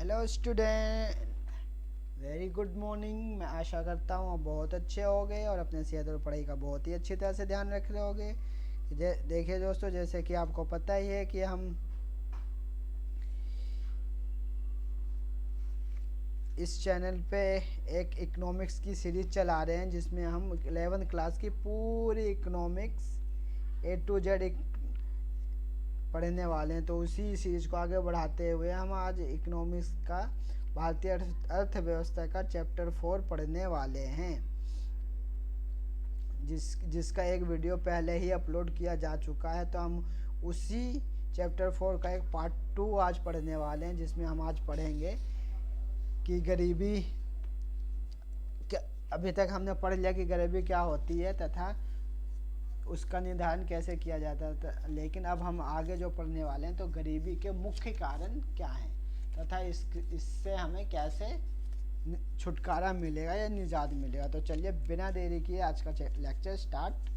Hello student, very good morning. मैं आशा करता हूँ आप बहुत अच्छे होगे और अपने सेहत और पढ़ाई का बहुत ही अच्छी तरह से ध्यान रख रहे होगे। देखिए दोस्तों, जैसे कि आपको पता ही है कि हम इस चैनल पे एक इकोनॉमिक्स की सीरीज चला रहे हैं जिसमें हम 11th क्लास की पूरी इकोनॉमिक्स A to Z पढ़ने वाले हैं। तो उसी सीरीज को आगे बढ़ाते हुए हम आज इकोनॉमिक्स का भारतीय अर्थव्यवस्था का चैप्टर 4 पढ़ने वाले हैं, जिसका एक वीडियो पहले ही अपलोड किया जा चुका है। तो हम उसी चैप्टर 4 का एक पार्ट 2 आज पढ़ने वाले हैं, जिसमें हम आज पढ़ेंगे कि गरीबी क्या। अभी तक हमने पढ़ लिया कि गरीबी क्या होती है तथा उसका निर्धारण कैसे किया जाता था, लेकिन अब हम आगे जो पढ़ने वाले हैं तो गरीबी के मुख्य कारण क्या हैं तथा इससे हमें कैसे छुटकारा मिलेगा या निजात मिलेगा। तो चलिए बिना देरी किए आज का लेक्चर स्टार्ट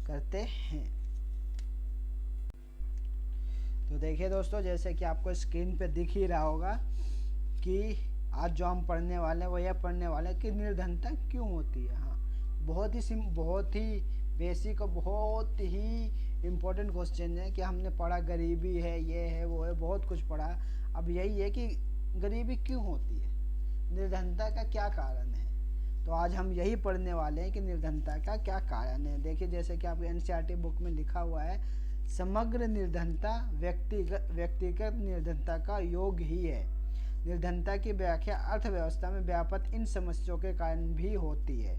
करते हैं। तो देखिए दोस्तों, जैसे कि आपको स्क्रीन पे दिख ही रहा होगा कि आज जो हम पढ़ने वाले हैं वो यह पढ़ने वाले हैं कि निर्धनता क्यों होती है। हाँ, बहुत ही बेसिक और बहुत ही इम्पोर्टेंट क्वेश्चन है कि हमने पढ़ा गरीबी है, ये है, वो है, बहुत कुछ पढ़ा। अब यही है कि गरीबी क्यों होती है, निर्धनता का क्या कारण है। तो आज हम यही पढ़ने वाले हैं कि निर्धनता का क्या कारण है। देखिए, जैसे कि आपकी NCERT बुक में लिखा हुआ है, समग्र निर्धनता व्यक्तिगत निर्धनता का योग ही है। निर्धनता की व्याख्या अर्थव्यवस्था में व्याप्त इन समस्याओं के कारण भी होती है।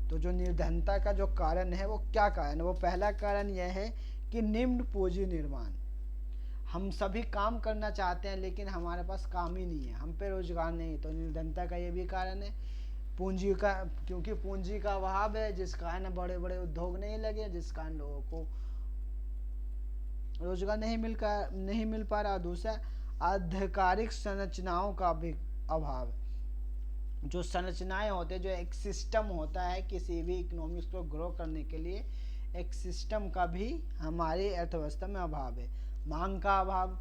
तो जो निर्धनता का जो कारण है वो क्या कारण है, वो पहला कारण यह है कि निम्न पूंजी निर्माण। हम सभी काम करना चाहते हैं लेकिन हमारे पास काम ही नहीं है, हम पे रोजगार नहीं। तो निर्धनता का ये भी कारण है पूंजी का, क्योंकि पूंजी का अभाव है, जिस कारण बड़े बड़े उद्योग नहीं लगे, जिस कारण लोगों को रोजगार नहीं मिल पा रहा। दूसरा, आधिकारिक संरचनाओं का भी अभाव। जो संरचनाएं होते हैं, जो एक सिस्टम होता है किसी भी इकोनॉमिक्स को ग्रो करने के लिए, एक सिस्टम का भी हमारी अर्थव्यवस्था में अभाव है। मांग का अभाव,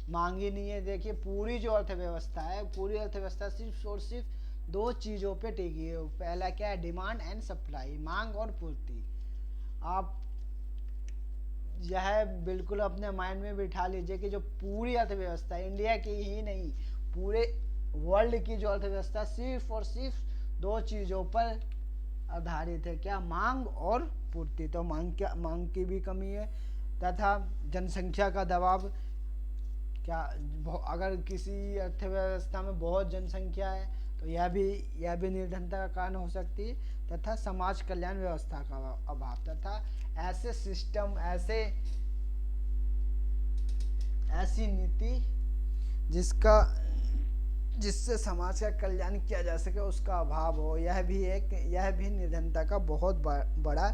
मांग ही नहीं है। देखिए, पूरी जो अर्थव्यवस्था है, पूरी अर्थव्यवस्था सिर्फ और सिर्फ दो चीज़ों पे टिकी है। पहला क्या है, डिमांड एंड सप्लाई, मांग और पूर्ति। आप यह बिल्कुल अपने माइंड में बिठा लीजिए कि जो पूरी अर्थव्यवस्था इंडिया की ही नहीं, पूरे वर्ल्ड की जो अर्थव्यवस्था सिर्फ और सिर्फ दो चीज़ों पर आधारित है, क्या, मांग और पूर्ति। तो मांग की भी कमी है तथा जनसंख्या का दबाव। क्या, अगर किसी अर्थव्यवस्था में बहुत जनसंख्या है तो यह भी निर्धनता का कारण हो सकती है। तथा समाज कल्याण व्यवस्था का अभाव, तथा ऐसे सिस्टम, ऐसी नीति जिससे समाज का कल्याण किया जा सके, उसका अभाव हो, यह भी निर्धनता का बहुत बड़ा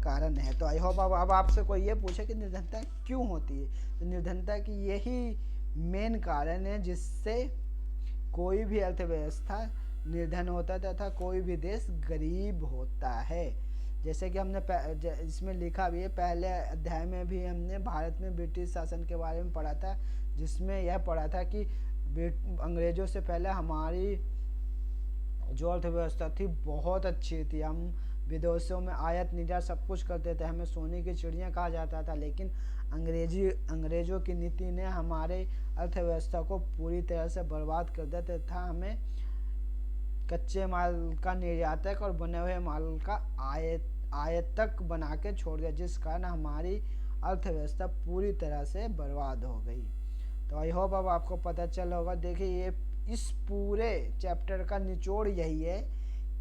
कारण है। तो आई होप अब आपसे कोई ये पूछे कि निर्धनता क्यों होती है, तो निर्धनता की यही मेन कारण है जिससे कोई भी अर्थव्यवस्था निर्धन होता है तथा कोई भी देश गरीब होता है। जैसे कि हमने इसमें लिखा भी है, पहले अध्याय में भी हमने भारत में ब्रिटिश शासन के बारे में पढ़ा था, जिसमें यह पढ़ा था कि अंग्रेजों से पहले हमारी जो अर्थव्यवस्था थी बहुत अच्छी थी। हम विदेशों में आयात निर्यात सब कुछ करते थे, हमें सोने की चिड़िया कहा जाता था। लेकिन अंग्रेजों की नीति ने हमारे अर्थव्यवस्था को पूरी तरह से बर्बाद कर दिया तथा हमें कच्चे माल का निर्यातक और बने हुए माल का आयातक बना के छोड़ दिया, जिस कारण हमारी अर्थव्यवस्था पूरी तरह से बर्बाद हो गई। तो आई होप अब आपको पता चला होगा। देखिए, ये इस पूरे चैप्टर का निचोड़ यही है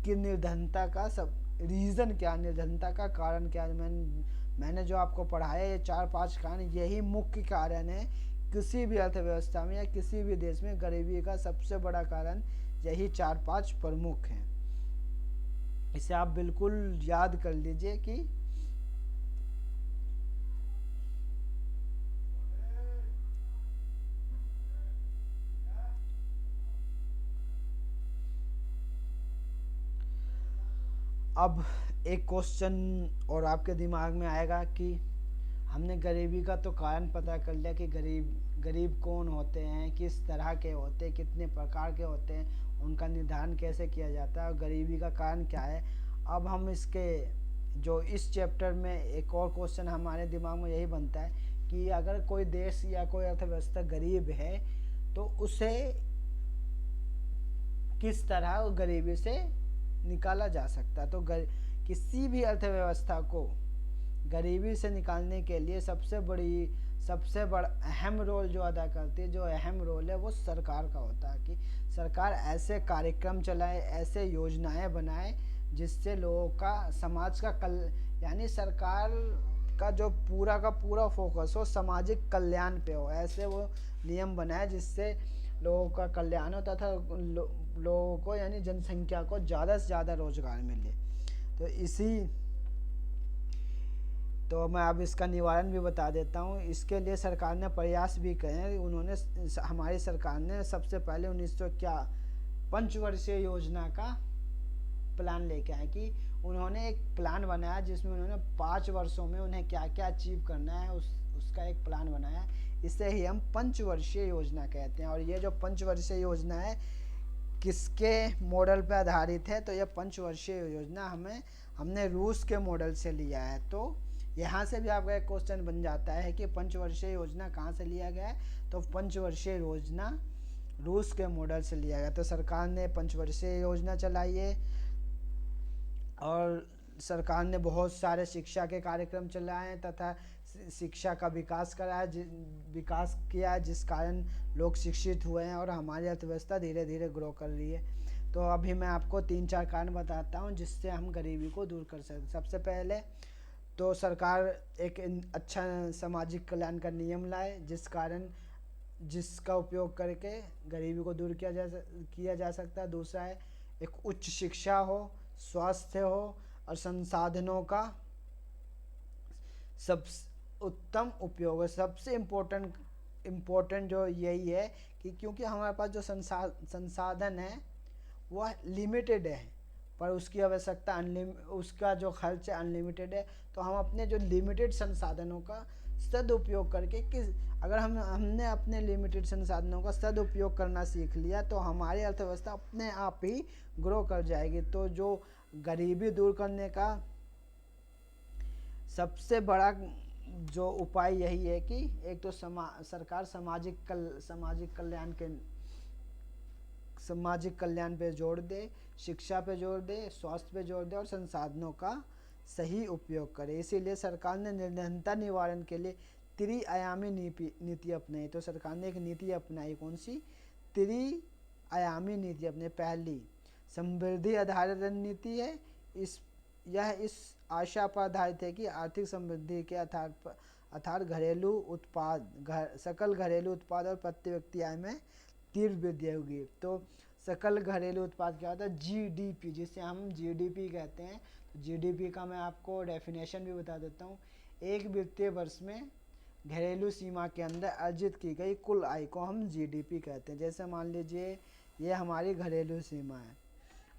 कि निर्धनता का सब रीज़न क्या, निर्धनता का कारण क्या। मैंने जो आपको पढ़ाया, ये 4-5 कारण, यही मुख्य कारण है किसी भी अर्थव्यवस्था में या किसी भी देश में गरीबी का सबसे बड़ा कारण यही 4-5 प्रमुख हैं। इसे आप बिल्कुल याद कर लीजिए कि अब एक क्वेश्चन और आपके दिमाग में आएगा कि हमने गरीबी का तो कारण पता कर लिया कि गरीब कौन होते हैं, किस तरह के होते हैं, कितने प्रकार के होते हैं, उनका निर्धारण कैसे किया जाता है और गरीबी का कारण क्या है। अब हम इसके जो इस चैप्टर में एक और क्वेश्चन हमारे दिमाग में यही बनता है कि अगर कोई देश या कोई अर्थव्यवस्था गरीब है तो उसे किस तरह गरीबी से निकाला जा सकता है। तो किसी भी अर्थव्यवस्था को गरीबी से निकालने के लिए सबसे बड़ा अहम रोल जो अदा करती है, जो अहम रोल है वो सरकार का होता है कि सरकार ऐसे कार्यक्रम चलाए, ऐसे योजनाएं बनाए जिससे लोगों का, समाज का यानी सरकार का जो पूरा का पूरा फोकस हो सामाजिक कल्याण पे हो। ऐसे वो नियम बनाए जिससे लोगों का कल्याण हो तथा लोगों को यानी जनसंख्या को ज़्यादा से ज़्यादा रोजगार मिले। तो मैं अब इसका निवारण भी बता देता हूँ। इसके लिए सरकार ने प्रयास भी किए हैं। हमारी सरकार ने सबसे पहले पंचवर्षीय योजना का प्लान लेके आए कि उन्होंने एक प्लान बनाया जिसमें उन्होंने 5 वर्षों में उन्हें क्या क्या अचीव करना है उसका एक प्लान बनाया। इसे ही हम पंचवर्षीय योजना कहते हैं। और ये जो पंचवर्षीय योजना है किसके मॉडल पर आधारित है, तो यह पंचवर्षीय योजना हमने रूस के मॉडल से लिया है। तो यहाँ से भी आपका एक क्वेश्चन बन जाता है कि पंचवर्षीय योजना कहाँ से लिया गया है, तो पंचवर्षीय योजना रूस के मॉडल से लिया गया। तो सरकार ने पंचवर्षीय योजना चलाई है और सरकार ने बहुत सारे शिक्षा के कार्यक्रम चलाए हैं तथा शिक्षा का विकास किया है जिस कारण लोग शिक्षित हुए हैं और हमारी अर्थव्यवस्था धीरे धीरे ग्रो कर रही है। तो अभी मैं आपको 3-4 कारण बताता हूँ जिससे हम गरीबी को दूर कर सकते। सबसे पहले तो सरकार एक अच्छा सामाजिक कल्याण का नियम लाए जिसका उपयोग करके गरीबी को दूर किया जा सकता है। दूसरा है एक उच्च शिक्षा हो, स्वास्थ्य हो और संसाधनों का सब उत्तम उपयोग है। सबसे इम्पोर्टेंट जो यही है कि क्योंकि हमारे पास जो संसाधन है वह लिमिटेड है पर उसकी आवश्यकता उसका जो खर्च अनलिमिटेड है। तो हम अपने जो लिमिटेड संसाधनों का सदुपयोग करके अगर हमने अपने लिमिटेड संसाधनों का सदुपयोग करना सीख लिया तो हमारी अर्थव्यवस्था अपने आप ही ग्रो कर जाएगी। तो जो गरीबी दूर करने का सबसे बड़ा जो उपाय यही है कि एक तो सरकार सामाजिक कल्याण पे जोर दे, शिक्षा पे जोर दे, स्वास्थ्य पे जोर दे और संसाधनों का सही उपयोग करे। इसीलिए सरकार ने निर्धनता निवारण के लिए त्रिआयामी नीति अपनाई। तो सरकार ने एक नीति अपनाई, कौन सी? त्रिआयामी नीति अपने। पहली समृद्धि आधारित रणनीति है। यह इस आशा पर आधारित है कि आर्थिक समृद्धि के अर्थात घरेलू उत्पाद, सकल घरेलू उत्पाद और प्रति व्यक्ति आय में तीव्र वृद्धि होगी। तो सकल घरेलू उत्पाद क्या होता है? जीडीपी, जिसे हम जीडीपी कहते हैं। तो जीडीपी का मैं आपको डेफिनेशन भी बता देता हूँ। एक वित्तीय वर्ष में घरेलू सीमा के अंदर अर्जित की गई कुल आय को हम जीडीपी कहते हैं। जैसे मान लीजिए ये हमारी घरेलू सीमा है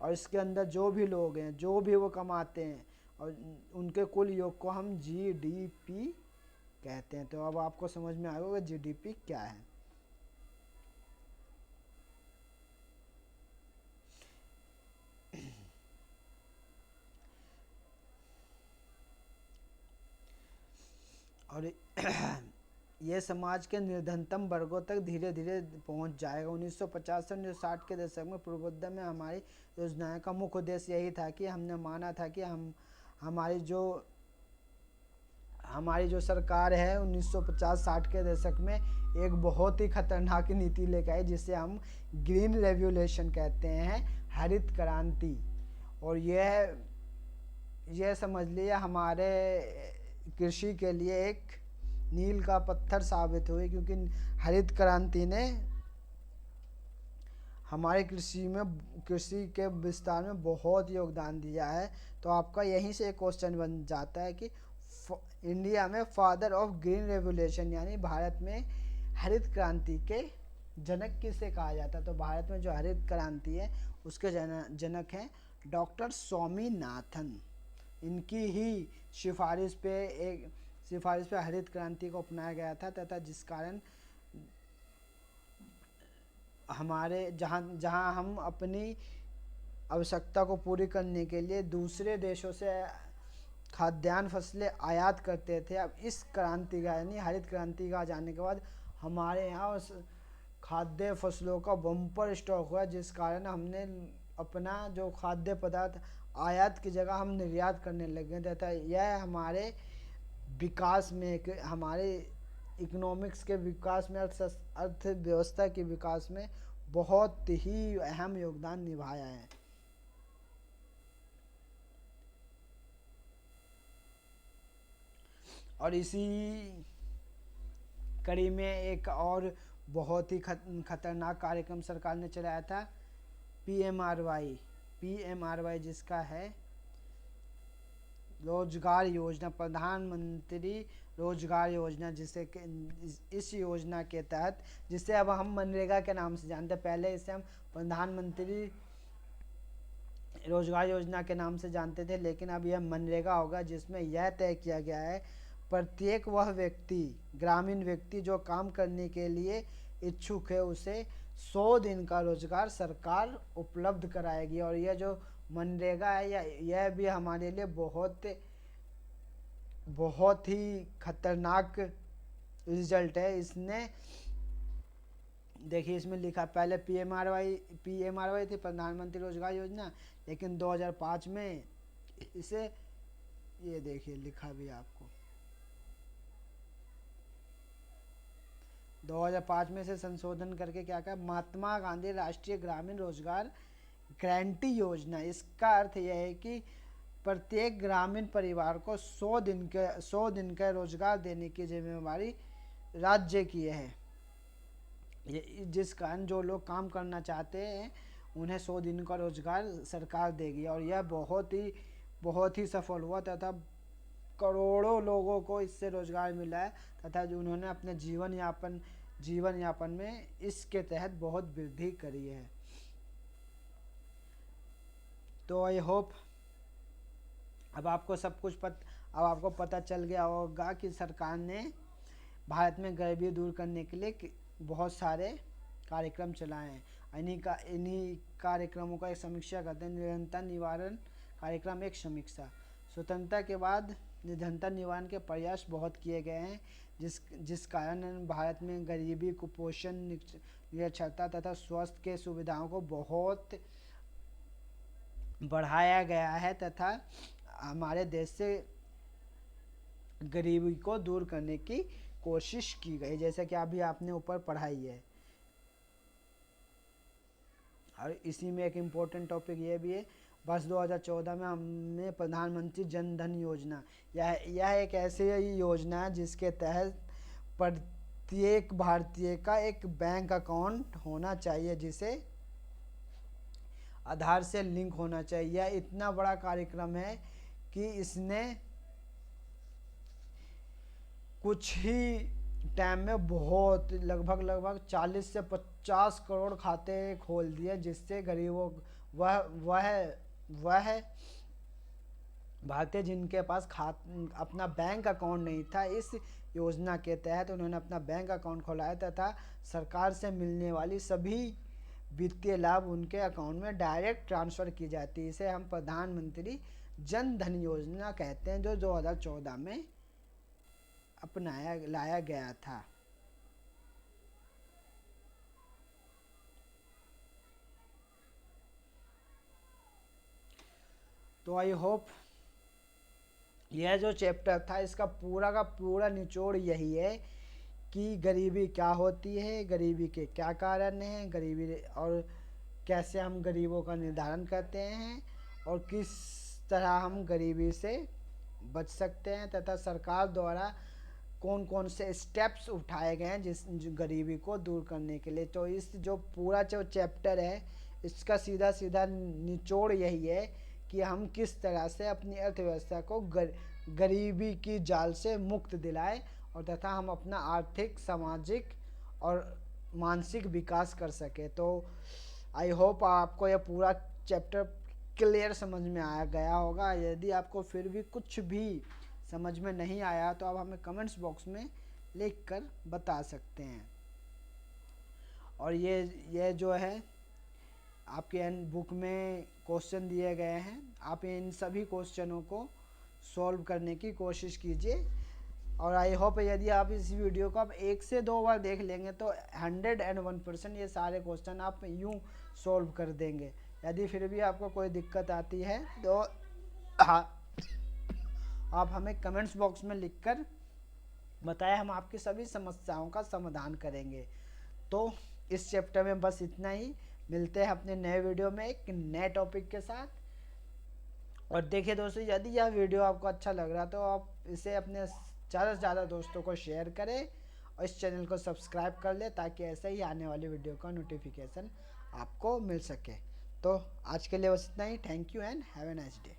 और इसके अंदर जो भी लोग हैं, जो भी वो कमाते हैं और उनके कुल योग को हम जीडीपी कहते हैं। तो अब आपको समझ में आएगा कि जीडीपी क्या है। और ये समाज के निर्धनतम वर्गों तक धीरे धीरे पहुंच जाएगा। 1950 से 1960 के दशक में पूर्वोदय में हमारी योजनाएं का मुख्य उद्देश्य यही था कि हमने माना था कि हमारी जो सरकार है 1950-60 के दशक में एक बहुत ही खतरनाक नीति लेकर आई जिसे हम ग्रीन रेवोल्यूशन कहते हैं, हरित क्रांति। और यह समझ लिया हमारे कृषि के लिए एक मील का पत्थर साबित हुई, क्योंकि हरित क्रांति ने हमारे कृषि के विस्तार में बहुत योगदान दिया है। तो आपका यहीं से एक क्वेश्चन बन जाता है कि इंडिया में फादर ऑफ ग्रीन रेवोल्यूशन यानी भारत में हरित क्रांति के जनक किसे कहा जाता है? तो भारत में जो हरित क्रांति है उसके जनक हैं डॉक्टर स्वामीनाथन। इनकी ही सिफारिश पे एक सिफारिश पर हरित क्रांति को अपनाया गया था तथा जिस कारण हमारे जहाँ जहाँ हम अपनी आवश्यकता को पूरी करने के लिए दूसरे देशों से खाद्यान्न फसलें आयात करते थे, अब इस क्रांति का यानी हरित क्रांति का आ जाने के बाद हमारे यहाँ उस खाद्य फसलों का बम्पर स्टॉक हुआ, जिस कारण हमने अपना जो खाद्य पदार्थ आयात की जगह हम निर्यात करने लगे तथा यह हमारे विकास में हमारे इकोनॉमिक्स के विकास में अर्थव्यवस्था के विकास में बहुत ही अहम योगदान निभाया है। और इसी कड़ी में एक और बहुत ही खतरनाक कार्यक्रम सरकार ने चलाया था, पीएमआरवाई जिसका है रोजगार योजना, प्रधानमंत्री रोजगार योजना, जिसे इस योजना के तहत, जिसे अब हम मनरेगा के नाम से जानते हैं, पहले इसे हम प्रधानमंत्री रोजगार योजना के नाम से जानते थे, लेकिन अब यह मनरेगा होगा, जिसमें यह तय किया गया है प्रत्येक वह व्यक्ति, ग्रामीण व्यक्ति जो काम करने के लिए इच्छुक है, उसे 100 दिन का रोजगार सरकार उपलब्ध कराएगी। और यह जो मनरेगा है यह भी हमारे लिए बहुत ही खतरनाक रिजल्ट है। इसने देखिए इसमें लिखा, पहले पीएमआरवाई थी प्रधानमंत्री रोजगार योजना, लेकिन 2005 में इसे, ये देखिए लिखा भी आपको, 2005 में से संशोधन करके क्या कहा, महात्मा गांधी राष्ट्रीय ग्रामीण रोजगार गारंटी योजना। इसका अर्थ यह है कि प्रत्येक ग्रामीण परिवार को 100 दिन का रोजगार देने की जिम्मेवारी राज्य की है, जिस कारण जो लोग काम करना चाहते हैं उन्हें 100 दिन का रोजगार सरकार देगी। और यह बहुत ही सफल हुआ तथा करोड़ों लोगों को इससे रोजगार मिला है तथा जो उन्होंने अपने जीवन यापन में इसके तहत बहुत वृद्धि करी है। तो आई होप अब आपको पता चल गया होगा कि सरकार ने भारत में गरीबी दूर करने के लिए बहुत सारे कार्यक्रम चलाए हैं। इन्हीं कार्यक्रमों का एक समीक्षा करते हैं। निरंतर निवारण कार्यक्रम एक समीक्षा। स्वतंत्रता के बाद निरंतर निवारण के प्रयास बहुत किए गए हैं, जिस कारण भारत में गरीबी, कुपोषण, निरक्षरता तथा स्वास्थ्य के सुविधाओं को बहुत बढ़ाया गया है तथा हमारे देश से गरीबी को दूर करने की कोशिश की गई, जैसे कि अभी आपने ऊपर पढ़ाई है। और इसी में एक इम्पोर्टेंट टॉपिक ये भी है, वर्ष 2014 में हमने प्रधानमंत्री जन धन योजना, यह एक ऐसी योजना है जिसके तहत प्रत्येक भारतीय का एक बैंक अकाउंट होना चाहिए, जिसे आधार से लिंक होना चाहिए। यह इतना बड़ा कार्यक्रम है कि इसने कुछ ही टाइम में बहुत लगभग 40 से 50 करोड़ खाते खोल दिए, जिससे गरीबों वह भारतीय जिनके पास अपना बैंक अकाउंट नहीं था, इस योजना के तहत उन्होंने अपना बैंक अकाउंट खोलाया तथा सरकार से मिलने वाली सभी वित्तीय लाभ उनके अकाउंट में डायरेक्ट ट्रांसफ़र की जाती है। इसे हम प्रधानमंत्री जन धन योजना कहते हैं, जो 2014 में लाया गया था। तो आई होप यह जो चैप्टर था इसका पूरा का पूरा निचोड़ यही है कि गरीबी क्या होती है, गरीबी के क्या कारण हैं, गरीबी और कैसे हम गरीबों का निर्धारण करते हैं और किस तरह हम गरीबी से बच सकते हैं तथा सरकार द्वारा कौन कौन से स्टेप्स उठाए गए हैं गरीबी को दूर करने के लिए। तो इस जो पूरा जो चैप्टर है इसका सीधा निचोड़ यही है कि हम किस तरह से अपनी अर्थव्यवस्था को गरीबी की जाल से मुक्त दिलाएं और तथा हम अपना आर्थिक, सामाजिक और मानसिक विकास कर सके। तो आई होप आपको यह पूरा चैप्टर क्लियर समझ में आ गया होगा। यदि आपको फिर भी कुछ भी समझ में नहीं आया तो आप हमें कमेंट्स बॉक्स में लिख कर बता सकते हैं। और ये जो है आपके बुक में क्वेश्चन दिए गए हैं, आप इन सभी क्वेश्चनों को सॉल्व करने की कोशिश कीजिए। और आई होप यदि आप इस वीडियो को आप 1 से 2 बार देख लेंगे तो 101% ये सारे क्वेश्चन आप यूँ सॉल्व कर देंगे। यदि फिर भी आपको कोई दिक्कत आती है तो हाँ, आप हमें कमेंट्स बॉक्स में लिखकर बताएं, हम आपकी सभी समस्याओं का समाधान करेंगे। तो इस चैप्टर में बस इतना ही। मिलते हैं अपने नए वीडियो में एक नए टॉपिक के साथ। और देखिए दोस्तों, यदि यह वीडियो आपको अच्छा लग रहा तो आप इसे अपने ज़्यादा से ज़्यादा दोस्तों को शेयर करें और इस चैनल को सब्सक्राइब कर ले, ताकि ऐसे ही आने वाली वीडियो का नोटिफिकेशन आपको मिल सके। तो आज के लिए बस इतना ही। Thank you and have a nice day.